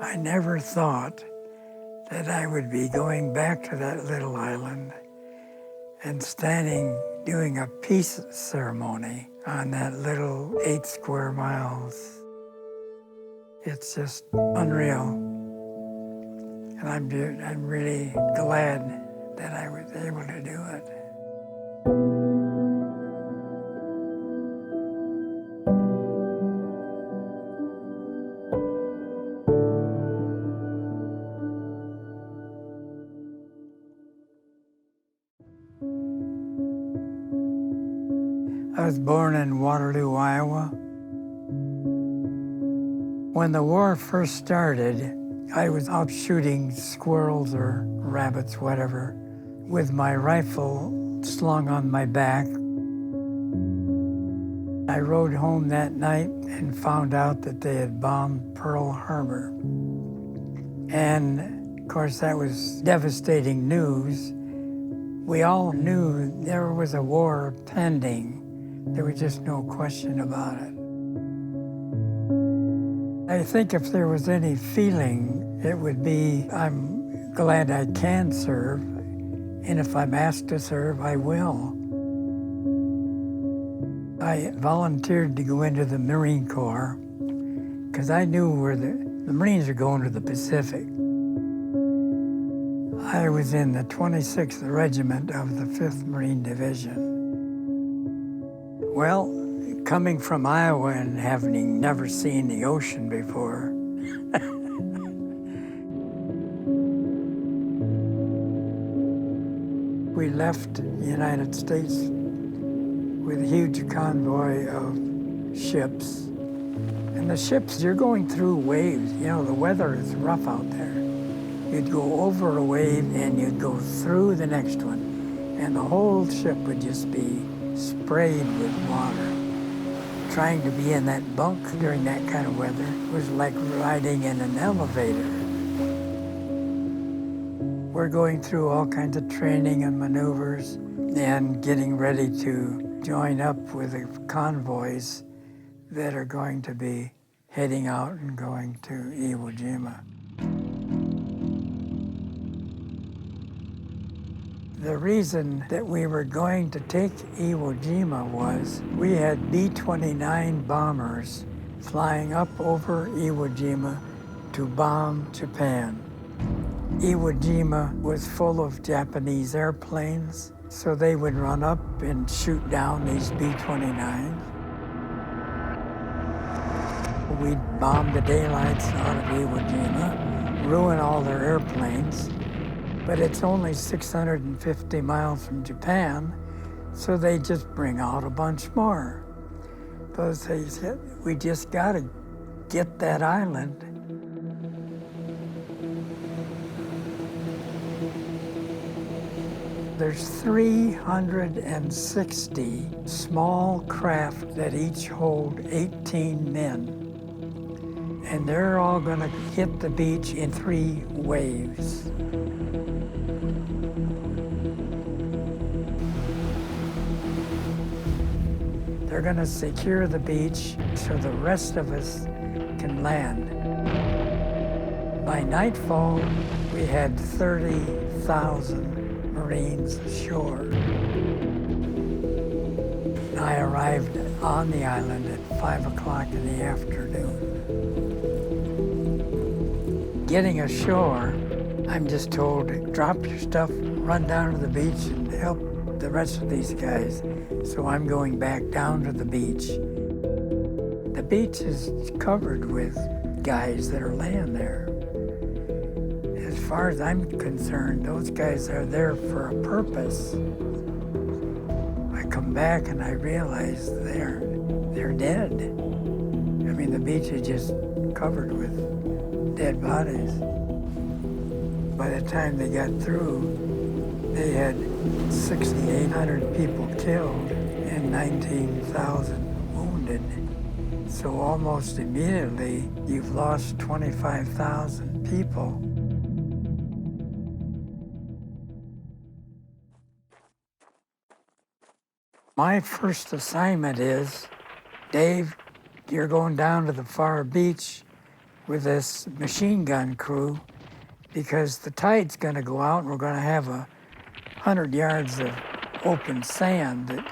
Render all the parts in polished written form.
I never thought that I would be going back to that little island and standing doing a peace ceremony on that little 8 square miles. It's just unreal. And I'm really glad that I was able to do it. I was born in Waterloo, Iowa. When the war first started, I was out shooting squirrels or rabbits, whatever, with my rifle slung on my back. I rode home that night and found out that they had bombed Pearl Harbor. And of course, that was devastating news. We all knew there was a war pending. There was just no question about it. I think if there was any feeling, it would be, I'm glad I can serve, and if I'm asked to serve, I will. I volunteered to go into the Marine Corps because I knew where the Marines are going to the Pacific. I was in the 26th Regiment of the 5th Marine Division. Well, coming from Iowa and having never seen the ocean before, we left the United States with a huge convoy of ships. And the ships, you're going through waves. You know, the weather is rough out there. You'd go over a wave and you'd go through the next one. And the whole ship would just be sprayed with water. Trying to be in that bunk during that kind of weather was like riding in an elevator. We're going through all kinds of training and maneuvers and getting ready to join up with the convoys that are going to be heading out and going to Iwo Jima. The reason that we were going to take Iwo Jima was we had B-29 bombers flying up over Iwo Jima to bomb Japan. Iwo Jima was full of Japanese airplanes, so they would run up and shoot down these B-29s. We'd bomb the daylights out of Iwo Jima, ruin all their airplanes, but it's only 650 miles from Japan, so they just bring out a bunch more. So they said, we just gotta get that island. There's 360 small craft that each hold 18 men. And they're all gonna hit the beach in 3 waves. They're gonna secure the beach so the rest of us can land. By nightfall, we had 30,000 Marines ashore. I arrived on the island at 5 o'clock in the afternoon. Getting ashore, I'm just told, drop your stuff, run down to the beach and help the rest of these guys. So I'm going back down to the beach. The beach is covered with guys that are laying there. As far as I'm concerned, those guys are there for a purpose. I come back and I realize they're dead. I mean, the beach is just covered with dead bodies. By the time they got through, they had 6,800 people killed and 19,000 wounded. So almost immediately, you've lost 25,000 people. My first assignment is, Dave, you're going down to the far beach with this machine gun crew because the tide's gonna go out and we're gonna have 100 yards of open sand that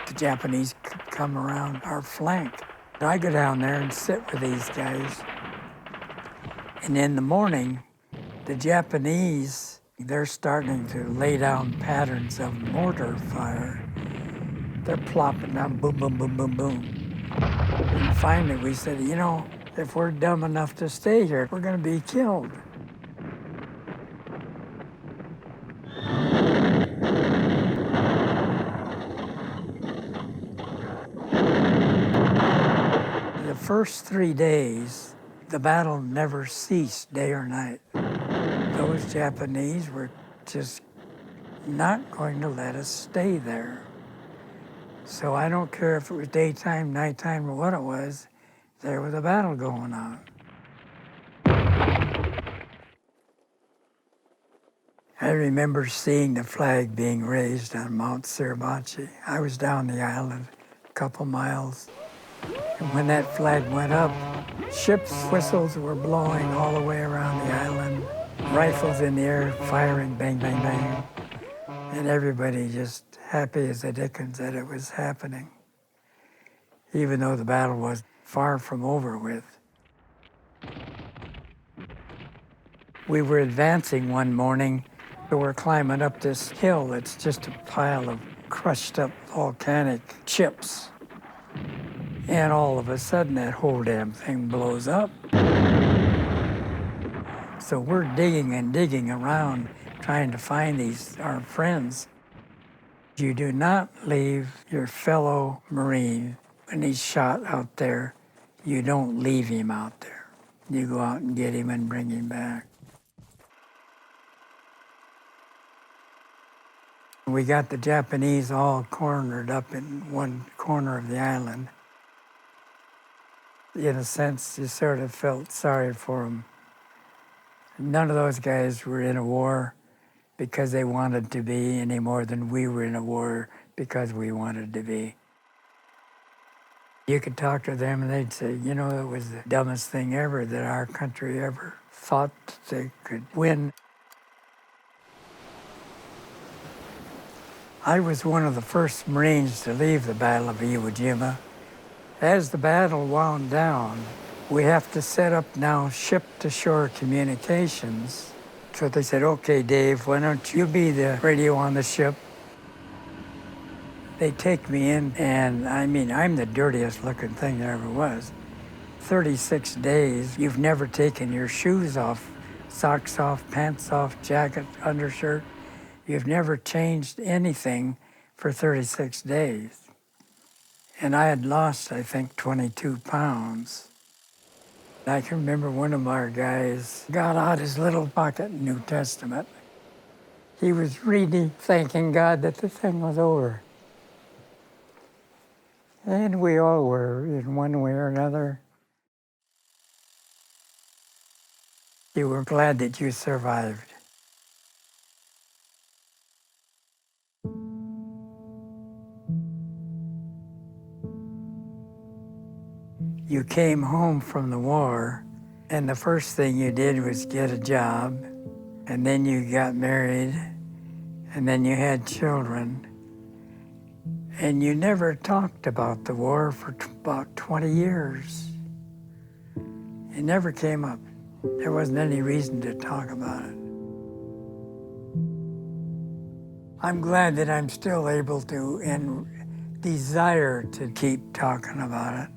the Japanese could come around our flank. I go down there and sit with these guys. And in the morning, the Japanese, they're starting to lay down patterns of mortar fire. They're plopping down, boom, boom, boom, boom, boom. And finally we said, you know, if we're dumb enough to stay here, we're gonna be killed. The first 3 days, the battle never ceased, day or night. Those Japanese were just not going to let us stay there. So I don't care if it was daytime, nighttime, or what it was, there was a battle going on. I remember seeing the flag being raised on Mount Suribachi. I was down the island a couple miles. And when that flag went up, ships' whistles were blowing all the way around the island, rifles in the air firing, bang, bang, bang. And everybody just happy as the dickens that it was happening, even though the battle was far from over with. We were advancing one morning. We were climbing up this hill that's just a pile of crushed up volcanic chips. And all of a sudden, that whole damn thing blows up. So we're digging and digging around, trying to find our friends. You do not leave your fellow Marine when he's shot out there. You don't leave him out there. You go out and get him and bring him back. We got the Japanese all cornered up in one corner of the island. In a sense, you sort of felt sorry for them. None of those guys were in a war because they wanted to be any more than we were in a war because we wanted to be. You could talk to them and they'd say, you know, it was the dumbest thing ever that our country ever thought they could win. I was one of the first Marines to leave the Battle of Iwo Jima. As the battle wound down, we have to set up now ship-to-shore communications. So they said, okay, Dave, why don't you be the radio on the ship? They take me in, and I mean, I'm the dirtiest looking thing there ever was. 36 days, you've never taken your shoes off, socks off, pants off, jacket, undershirt. You've never changed anything for 36 days. And I had lost, I think, 22 pounds. I can remember one of our guys got out his little pocket New Testament. He was reading, thanking God that the thing was over. And we all were, in one way or another. You were glad that you survived. You came home from the war, and the first thing you did was get a job, and then you got married, and then you had children. And you never talked about the war for about 20 years. It never came up. There wasn't any reason to talk about it. I'm glad that I'm still able to and desire to keep talking about it.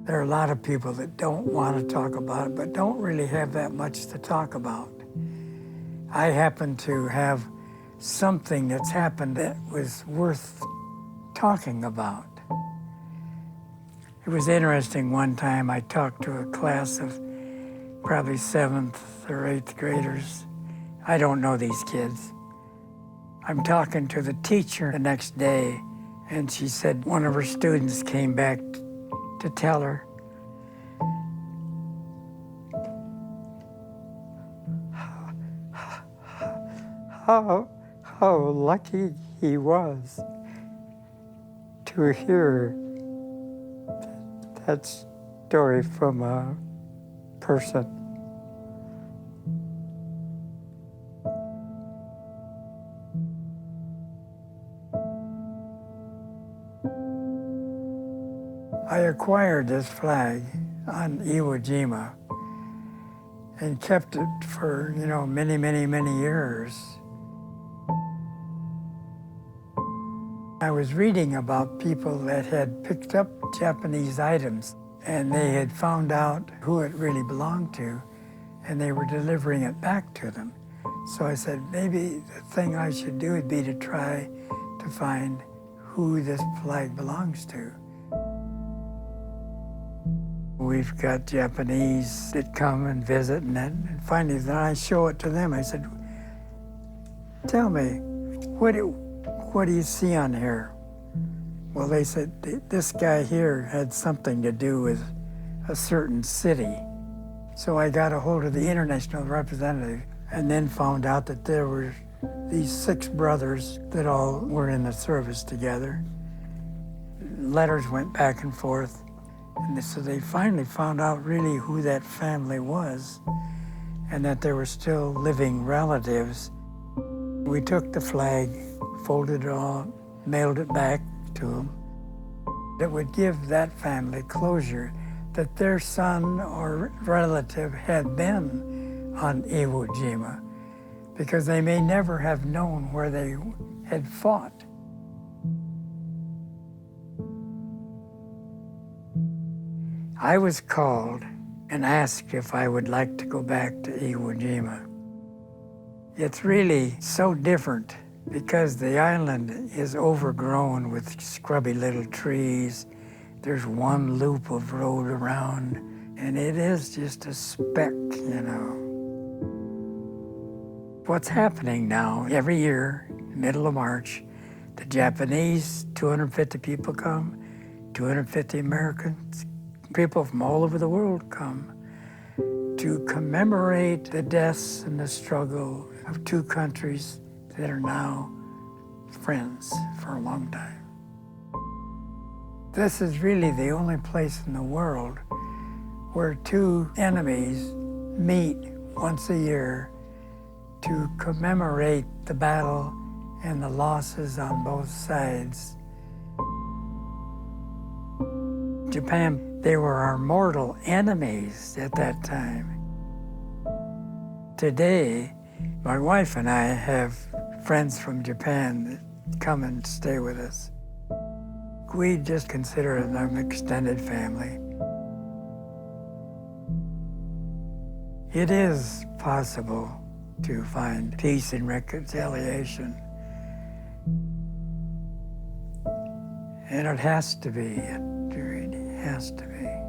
There are a lot of people that don't want to talk about it, but don't really have that much to talk about. I happen to have something that's happened that was worth talking about. It was interesting, one time I talked to a class of probably 7th or 8th graders. I don't know these kids. I'm talking to the teacher the next day, and she said one of her students came back to tell her how lucky he was to hear that story from a person. I acquired this flag on Iwo Jima and kept it for, many, many, many years. I was reading about people that had picked up Japanese items and they had found out who it really belonged to and they were delivering it back to them. So I said, maybe the thing I should do would be to try to find who this flag belongs to. We've got Japanese that come and visit, and finally then I show it to them. I said, tell me, what do you see on here? Well, they said, this guy here had something to do with a certain city. So I got a hold of the international representative and then found out that there were these 6 brothers that all were in the service together. Letters went back and forth. And so they finally found out really who that family was and that there were still living relatives. We took the flag, folded it all, mailed it back to them. It would give that family closure that their son or relative had been on Iwo Jima, because they may never have known where they had fought. I was called and asked if I would like to go back to Iwo Jima. It's really so different because the island is overgrown with scrubby little trees. There's one loop of road around, and it is just a speck, What's happening now, every year, middle of March, the Japanese, 250 people come, 250 Americans, people from all over the world come to commemorate the deaths and the struggle of 2 countries that are now friends for a long time. This is really the only place in the world where 2 enemies meet once a year to commemorate the battle and the losses on both sides. Japan, they were our mortal enemies at that time. Today, my wife and I have friends from Japan that come and stay with us. We just consider them an extended family. It is possible to find peace and reconciliation. And it has to be, it really has to be.